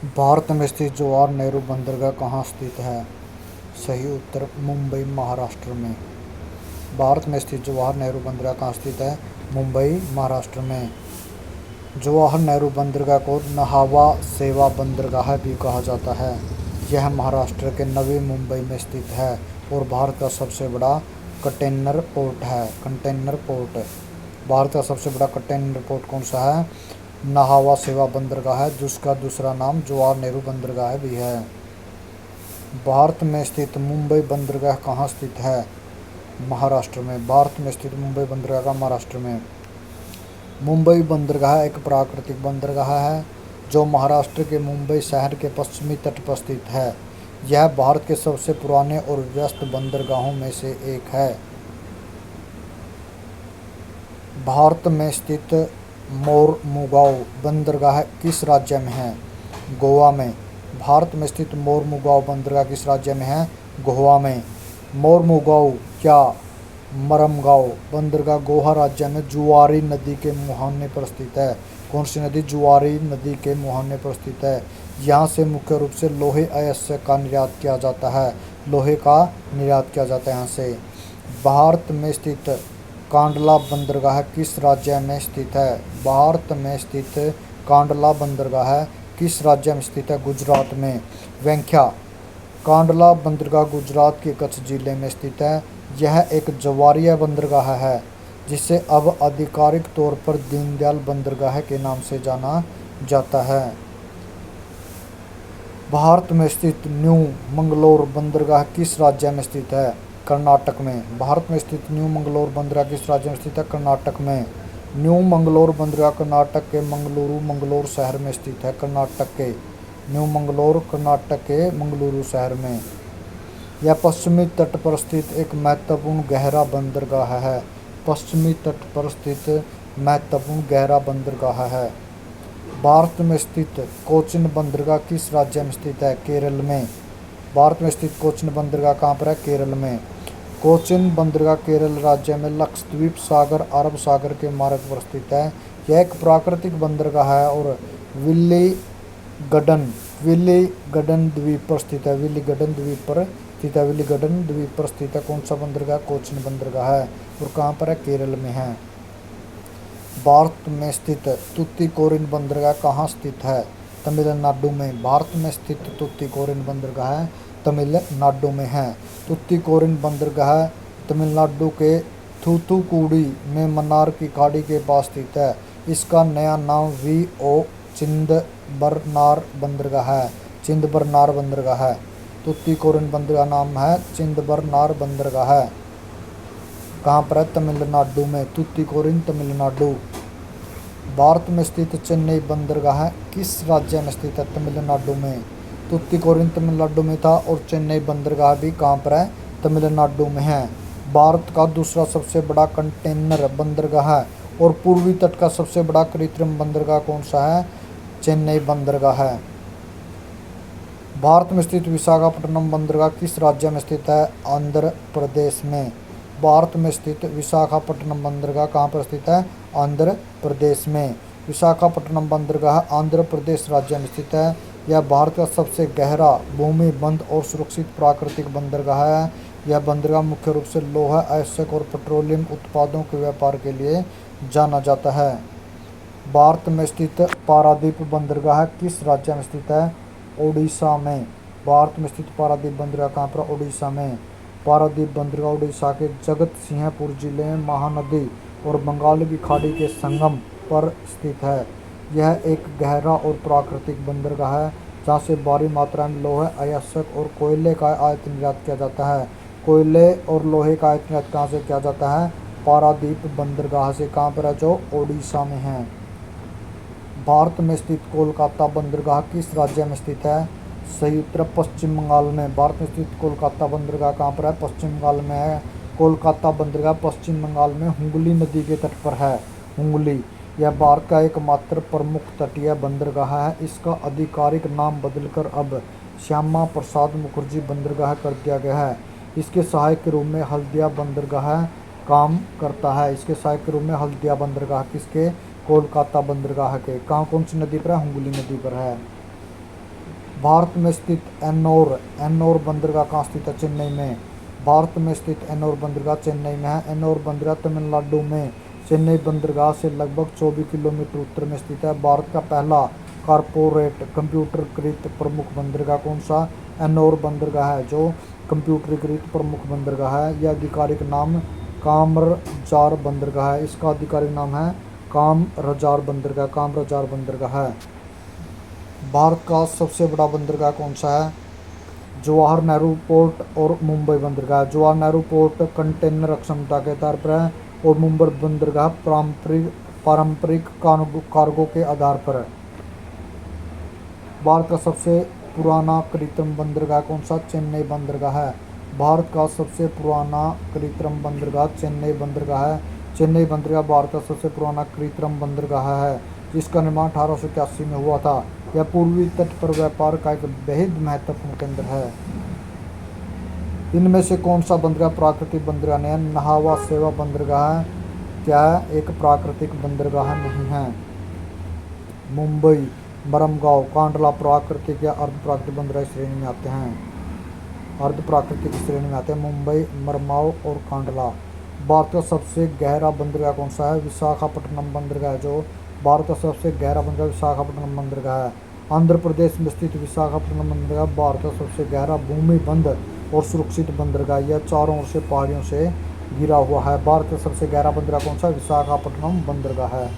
भारत में स्थित जवाहर नेहरू बंदरगाह कहाँ स्थित है? सही उत्तर मुंबई, महाराष्ट्र में। भारत में स्थित जवाहर नेहरू बंदरगाह कहाँ स्थित है? मुंबई, महाराष्ट्र में। जवाहर नेहरू बंदरगाह को नहावा सेवा बंदरगाह भी कहा जाता है। यह महाराष्ट्र के नवी मुंबई में स्थित है और भारत का सबसे बड़ा कंटेनर पोर्ट है। Container port. भारत का सबसे बड़ा कंटेनर पोर्ट कौन सा है? नहावा सेवा बंदरगाह है, जिसका दूसरा नाम जवाहर नेहरू बंदरगाह भी है। भारत में स्थित मुंबई बंदरगाह कहाँ स्थित है? महाराष्ट्र में। भारत में स्थित मुंबई बंदरगाह का महाराष्ट्र में। मुंबई बंदरगाह एक प्राकृतिक बंदरगाह है जो महाराष्ट्र के मुंबई शहर के पश्चिमी तट पर स्थित है। यह भारत के सबसे पुराने और व्यस्त बंदरगाहों में से एक है। भारत में स्थित मोरमुगाओ बंदरगाह किस राज्य में है? गोवा में। भारत में स्थित मोरमुगाओ बंदरगाह किस राज्य में है? गोवा में। मोरमुगाओ क्या मरमगांव बंदरगाह गोवा राज्य में जुआरी नदी के मुहाने पर स्थित है। कौन सी नदी? जुआरी नदी के मुहाने पर स्थित है। यहाँ से मुख्य रूप से लोहे अयस्क का निर्यात किया जाता है। लोहे का निर्यात किया जाता है यहाँ से। भारत में स्थित कांडला बंदरगाह किस राज्य में स्थित है? भारत में स्थित कांडला बंदरगाह किस राज्य में स्थित है? गुजरात में। व्याख्या। कांडला बंदरगाह गुजरात के कच्छ जिले में स्थित है। यह एक जवारीय बंदरगाह है जिसे अब आधिकारिक तौर पर दीनदयाल बंदरगाह के नाम से जाना जाता है। भारत में स्थित न्यू मंगलोर बंदरगाह किस राज्य में स्थित है? कर्नाटक में। भारत में स्थित न्यू मंगलोर बंदरगाह किस राज्य में स्थित है? कर्नाटक में। न्यू मंगलोर बंदरगाह कर्नाटक के मंगलुरु मंगलोर शहर में स्थित है। कर्नाटक के न्यू मंगलोर कर्नाटक के मंगलुरु शहर में। यह पश्चिमी तट पर स्थित एक महत्वपूर्ण गहरा बंदरगाह है। पश्चिमी तट पर स्थित महत्वपूर्ण गहरा बंदरगाह है। भारत में स्थित कोचिन बंदरगाह किस राज्य में स्थित है? केरल में। भारत में स्थित कोचिन बंदरगाह कहाँ पर है? केरल में। कोचिन बंदरगाह केरल राज्य में लक्षद्वीप सागर अरब सागर के मार्ग पर स्थित है। यह एक प्राकृतिक बंदरगाह है और विल्लीगडन द्वीप पर स्थित है। विल्लीगडन द्वीप पर स्थित है। विल्लीगडन द्वीप पर स्थित है। कौन सा बंदरगाह? कोचिन बंदरगाह है और कहाँ पर है? केरल में है। भारत में स्थित तुतीकोरिन बंदरगाह कहाँ स्थित है? तमिलनाडु में। भारत में स्थित तुतीकोरिन बंदरगाह तमिलनाडु में है। तुतीकोरिन बंदरगाह तमिलनाडु के थूथुकुडी में मन्नार की खाड़ी के पास स्थित है। इसका नया नाम वी.ओ. चिदंबरनार बंदरगाह है। चिदंबरनार बंदरगाह है। तुतीकोरिन बंदरगाह नाम है चिदंबरनार बंदरगाह है। कहाँ पर है? तमिलनाडु में। तुतीकोरिन तमिलनाडु। भारत में स्थित चेन्नई बंदरगाह किस राज्य में स्थित है? तमिलनाडु में। तुतीकोरिन तमिलनाडु में था और चेन्नई बंदरगाह भी कहाँ पर है? तमिलनाडु में है। भारत का दूसरा सबसे बड़ा कंटेनर बंदरगाह और पूर्वी तट का सबसे बड़ा कृत्रिम बंदरगाह कौन सा है? चेन्नई बंदरगाह है। भारत में स्थित विशाखापट्टनम बंदरगाह किस राज्य में स्थित है? आंध्र प्रदेश में। भारत में स्थित विशाखापट्टनम बंदरगाह कहाँ पर स्थित है? आंध्र प्रदेश में। विशाखापट्टनम बंदरगाह आंध्र प्रदेश राज्य में स्थित है। यह भारत का सबसे गहरा भूमि बंद और सुरक्षित प्राकृतिक बंदरगाह है। यह बंदरगाह मुख्य रूप से लोहा अयस्क और पेट्रोलियम उत्पादों के व्यापार के लिए जाना जाता है। भारत में स्थित पारादीप बंदरगाह किस राज्य में स्थित है? ओडिशा में। भारत में स्थित पारादीप बंदरगाह कहाँ पर? ओडिशा में। पारादीप बंदरगाह उड़ीसा के जगत सिंहपुर जिले में महानदी और बंगाल की खाड़ी के संगम पर स्थित है। यह एक गहरा और प्राकृतिक बंदरगाह है जहाँ से भारी मात्रा में लोहे अयस्क और कोयले का आयात निर्यात किया जाता है। कोयले और लोहे का आयात निर्यात कहाँ से किया जाता है? पारादीप बंदरगाह से। कहाँ पर है? जो ओडिशा में है। भारत में स्थित कोलकाता बंदरगाह किस राज्य में स्थित है? सही उत्तर पश्चिम बंगाल में। भारत में स्थित कोलकाता बंदरगाह कहाँ पर है? पश्चिम बंगाल में है। कोलकाता बंदरगाह पश्चिम बंगाल में हुगली नदी के तट पर है। हुगली। यह भारत का एकमात्र प्रमुख तटीय बंदरगाह है। इसका आधिकारिक नाम बदलकर अब श्यामा प्रसाद मुखर्जी बंदरगाह कर दिया गया है। इसके सहायक के रूप में हल्दिया बंदरगाह काम करता है। इसके सहायक के रूप में हल्दिया बंदरगाह किसके? कोलकाता बंदरगाह के। कहाँ कौन सी नदी पर है? हुगली नदी पर है। भारत में स्थित एन्नोर बंदरगाह कहाँ स्थित है? चेन्नई में। भारत में स्थित एन्नोर बंदरगाह चेन्नई में है। एन्नोर बंदरगाह तमिलनाडु में चेन्नई बंदरगाह से लगभग 24 किलोमीटर उत्तर में स्थित है। भारत का पहला कारपोरेट कंप्यूटरीकृत प्रमुख बंदरगाह कौन सा? एन्नोर बंदरगाह है जो कंप्यूटरीकृत प्रमुख बंदरगाह है। यह आधिकारिक नाम कामरजार बंदरगाह है। इसका आधिकारिक नाम है कामरजार बंदरगाह है। भारत का सबसे बड़ा बंदरगाह कौन सा है? जवाहर नेहरू पोर्ट और मुंबई बंदरगाह। जवाहर नेहरू पोर्ट कंटेनर क्षमता के आधार पर है और मुंबई बंदरगाह पारंपरिक कार्गो के आधार पर है। भारत का सबसे पुराना कृत्रिम बंदरगाह कौन सा? चेन्नई बंदरगाह है। भारत का सबसे पुराना कृत्रिम बंदरगाह चेन्नई बंदरगाह है। चेन्नई बंदरगाह भारत का सबसे पुराना कृत्रिम बंदरगाह है जिसका निर्माण 1881 में हुआ था। यह पूर्वी तट पर व्यापार का एक बेहद महत्वपूर्ण केंद्र है। इनमें से कौन सा बंदरगाह प्राकृतिक बंदरगाह नहीं है? नहावा सेवा बंदरगाह क्या है? एक प्राकृतिक बंदरगाह नहीं है। मुंबई, मरमगांव, कांडला प्राकृतिक या अर्ध प्राकृतिक बंदरगाह श्रेणी में आते हैं। अर्ध प्राकृतिक श्रेणी में आते हैं मुंबई, मरमाव और कांडला। भारत का सबसे गहरा बंदरगाह कौन सा है? विशाखापट्टनम बंदरगाह जो भारत का सबसे गहरा बंदरगाह विशाखापट्टनम बंदरगाह है। आंध्र प्रदेश में स्थित विशाखापट्टनम बंदरगाह भारत का सबसे गहरा भूमि बंद और सुरक्षित बंदरगाह। यह चारों ओर से पहाड़ियों से घिरा हुआ है। भारत का सबसे गहरा बंदरगाह कौन सा? विशाखापट्टनम बंदरगाह है।